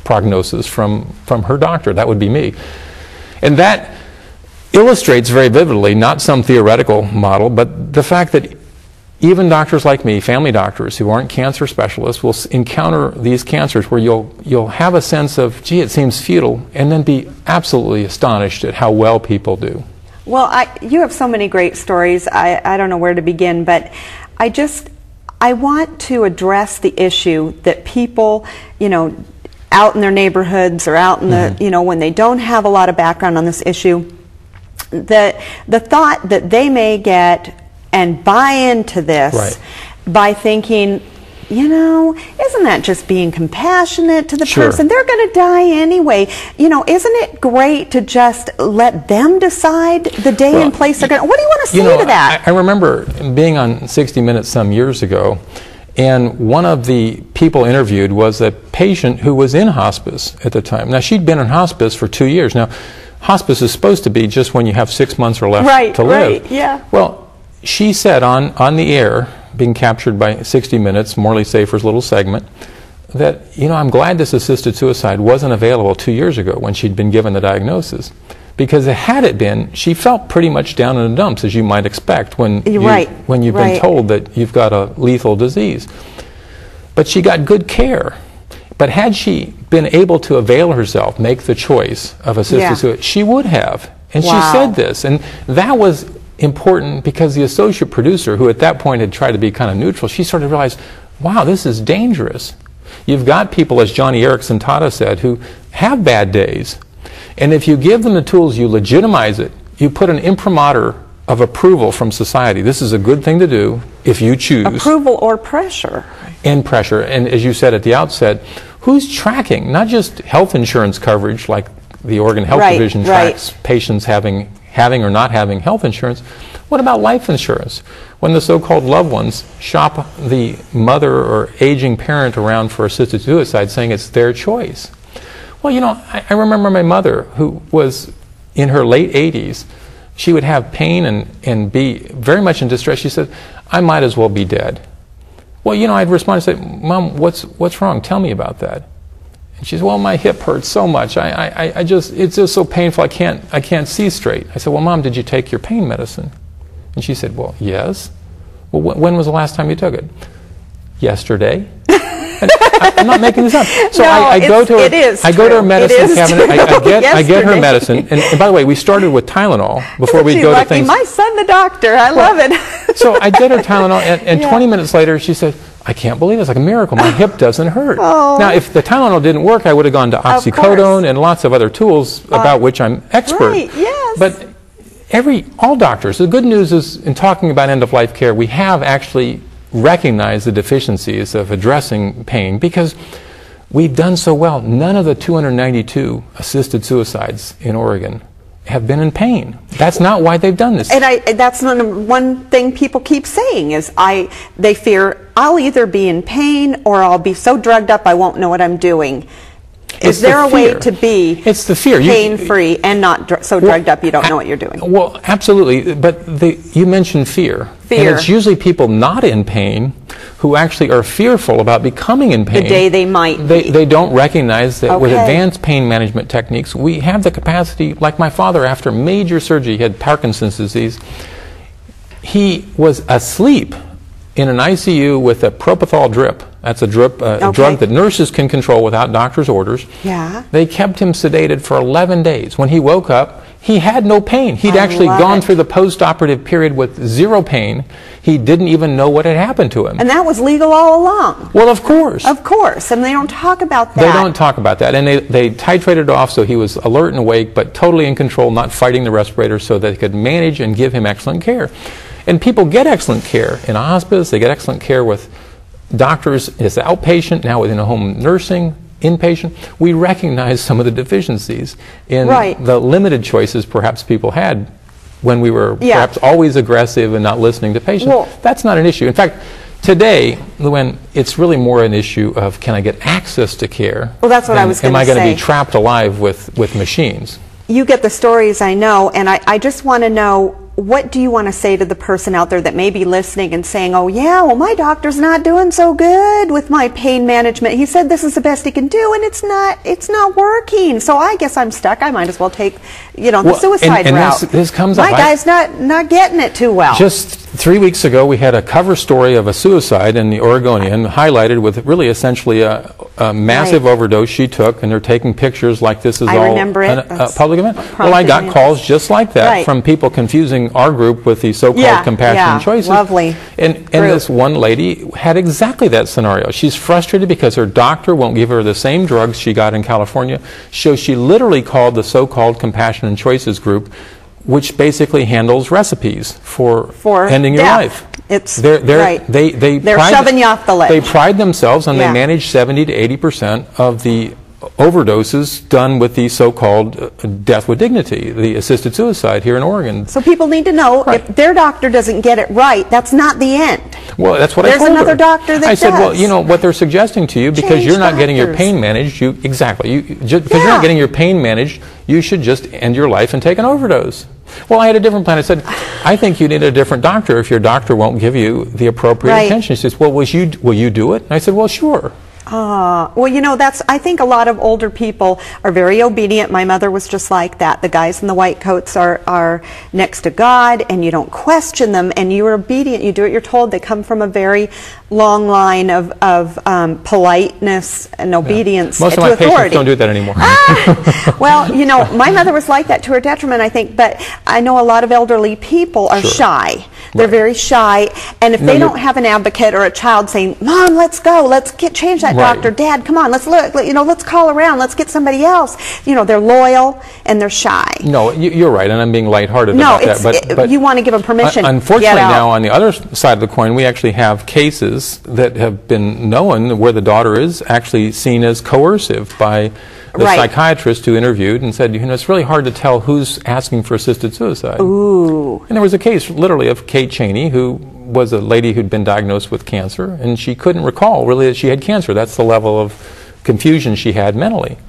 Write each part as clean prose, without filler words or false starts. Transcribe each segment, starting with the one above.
prognosis from her doctor. That would be me. And that illustrates very vividly, not some theoretical model, but the fact that even doctors like me, family doctors who aren't cancer specialists, will encounter these cancers where you'll have a sense of, gee, it seems futile, and then be absolutely astonished at how well people do. Well, you have so many great stories. I don't know where to begin, but I want to address the issue that people, out in their neighborhoods or out in the, when they don't have a lot of background on this issue, the thought that they may get and buy into this by thinking, isn't that just being compassionate to the person? They're going to die anyway. Isn't it great to just let them decide the day and place they're going to? What do you want to say to that? I remember being on 60 Minutes some years ago, and one of the people interviewed was a patient who was in hospice at the time. Now, she'd been in hospice for 2 years. Now, hospice is supposed to be just when you have 6 months or less to live. Right, yeah. Well, she said on the air, being captured by 60 Minutes, Morley Safer's little segment, that, I'm glad this assisted suicide wasn't available 2 years ago when she'd been given the diagnosis. Because had it been, she felt pretty much down in the dumps, as you might expect when you've been told that you've got a lethal disease. But she got good care. But had she been able to avail herself, make the choice of assisted suicide, she would have. And she said this. And that was important because the associate producer, who at that point had tried to be kind of neutral, she sort of realized, wow, this is dangerous. You've got people, as Johnny Erickson Tata said, who have bad days. And if you give them the tools, you legitimize it. You put an imprimatur of approval from society. This is a good thing to do if you choose. Approval or pressure. And pressure. And as you said at the outset, who's tracking? Not just health insurance coverage, like the Oregon Health Division tracks patients having or not having health insurance. What about life insurance? When the so-called loved ones shop the mother or aging parent around for assisted suicide, saying it's their choice. Well, I remember my mother, who was in her late 80s. She would have pain and be very much in distress. She said, I might as well be dead. Well, I'd respond and say, Mom, what's wrong? Tell me about that. And she said, well, my hip hurts so much. It's just so painful. I can't see straight. I said, well, Mom, did you take your pain medicine? And she said, well, yes. Well, when was the last time you took it? Yesterday. And I'm not making this up. So no, I go to her medicine cabinet. I get her medicine. And by the way, we started with Tylenol before we go to things. My son, the doctor. I love it. So I get her Tylenol, and 20 minutes later, she said, I can't believe it. It's like a miracle. My hip doesn't hurt. Oh. Now, if the Tylenol didn't work, I would have gone to oxycodone and lots of other tools about which I'm expert. Right, yes. But all doctors, the good news is, in talking about end-of-life care, we have actually recognized the deficiencies of addressing pain because we've done so well. None of the 292 assisted suicides in Oregon have been in pain. That's not why they've done this. And that's one thing people keep saying is they fear I'll either be in pain or I'll be so drugged up I won't know what I'm doing. Is there a way to be pain-free and not so drugged up you don't know what you're doing? Well, absolutely. But you mentioned fear. And it's usually people not in pain who actually are fearful about becoming in pain. The day they might be. They don't recognize that with advanced pain management techniques, we have the capacity, like my father after major surgery, he had Parkinson's disease. He was asleep in an ICU with a propofol drip. That's a drug that nurses can control without doctor's orders. Yeah. They kept him sedated for 11 days. When he woke up, he had no pain. He'd actually gone through the post-operative period with zero pain. He didn't even know what had happened to him. And that was legal all along. Well, of course. Of course. And they don't talk about that. They don't talk about that. And they titrated off so he was alert and awake, but totally in control, not fighting the respirator, so they could manage and give him excellent care. And people get excellent care in a hospice. They get excellent care with doctors as outpatient, now within a home nursing, inpatient. We recognize some of the deficiencies in the limited choices perhaps people had when we were perhaps always aggressive and not listening to patients. Well, that's not an issue. In fact, today, Luann, it's really more an issue of, can I get access to care? Well, that's what I was going to say. Am I going to be trapped alive with machines? You get the stories, I know, and I just want to know, what do you want to say to the person out there that may be listening and saying, oh yeah, well my doctor's not doing so good with my pain management. He said this is the best he can do and it's not working. So I guess I'm stuck. I might as well take, the suicide route. This comes up. My guy's not getting it too well. Just 3 weeks ago we had a cover story of a suicide in the Oregonian highlighted with really essentially a massive overdose she took, and they're taking pictures like this is all a public event. Well, I got calls just like that from people confusing our group with the so-called Compassion Choices. Lovely. And this one lady had exactly that scenario. She's frustrated because her doctor won't give her the same drugs she got in California. So she literally called the so-called Compassion and Choices group, which basically handles recipes for ending your life. They're shoving you off the ledge. They pride themselves and they manage 70 to 80% of the overdoses done with the so-called death with dignity, the assisted suicide here in Oregon. So people need to know if their doctor doesn't get it right, that's not the end. Well, that's what I told her. There's another doctor that I said, well, what they're suggesting to you, because you're not getting your pain managed, because you're not getting your pain managed, you should just end your life and take an overdose. Well, I had a different plan. I said, I think you need a different doctor if your doctor won't give you the appropriate attention. She says, well, will you do it? And I said, well, sure. Well, I think a lot of older people are very obedient. My mother was just like that. The guys in the white coats are next to God, and you don't question them, and you're obedient. You do what you're told. They come from a very long line of politeness and obedience Most to of my authority. patients don't do that anymore. Well, my mother was like that to her detriment, I think, but I know a lot of elderly people are shy. They're very shy, and if they don't have an advocate or a child saying, Mom, let's go, let's change that doctor, Dad, come on, let's look, let's call around, let's get somebody else. They're loyal and they're shy. No, you're right, and I'm being lighthearted about that. But you want to give them permission. Unfortunately, now on the other side of the coin, we actually have cases that have been known where the daughter is actually seen as coercive by the psychiatrist who interviewed and said, it's really hard to tell who's asking for assisted suicide. Ooh. And there was a case, literally, of Kate Cheney, who was a lady who'd been diagnosed with cancer, and she couldn't recall, really, that she had cancer. That's the level of confusion she had mentally.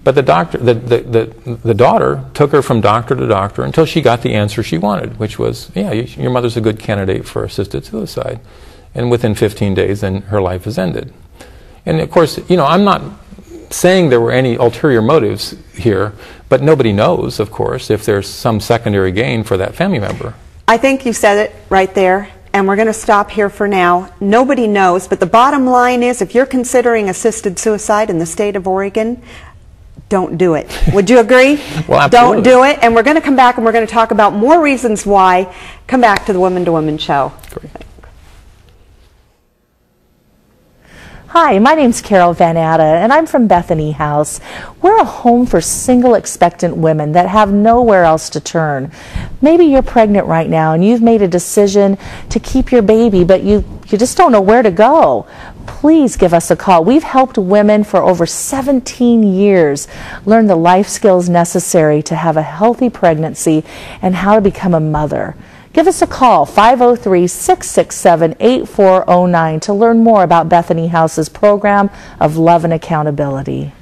But the daughter took her from doctor to doctor until she got the answer she wanted, which was, your mother's a good candidate for assisted suicide. And within 15 days, then her life is ended. And of course, I'm not saying there were any ulterior motives here, but nobody knows, of course, if there's some secondary gain for that family member. I think you said it right there, and we're going to stop here for now. Nobody knows, but the bottom line is, if you're considering assisted suicide in the state of Oregon, don't do it. Would you agree? Well, absolutely. Don't do it, and we're going to come back and we're going to talk about more reasons why. Come back to the Woman to Woman show. Great. Hi, my name's Carol Van Atta, and I'm from Bethany House. We're a home for single expectant women that have nowhere else to turn. Maybe you're pregnant right now and you've made a decision to keep your baby, but you just don't know where to go. Please give us a call. We've helped women for over 17 years learn the life skills necessary to have a healthy pregnancy and how to become a mother. Give us a call, 503-667-8409, to learn more about Bethany House's program of love and accountability.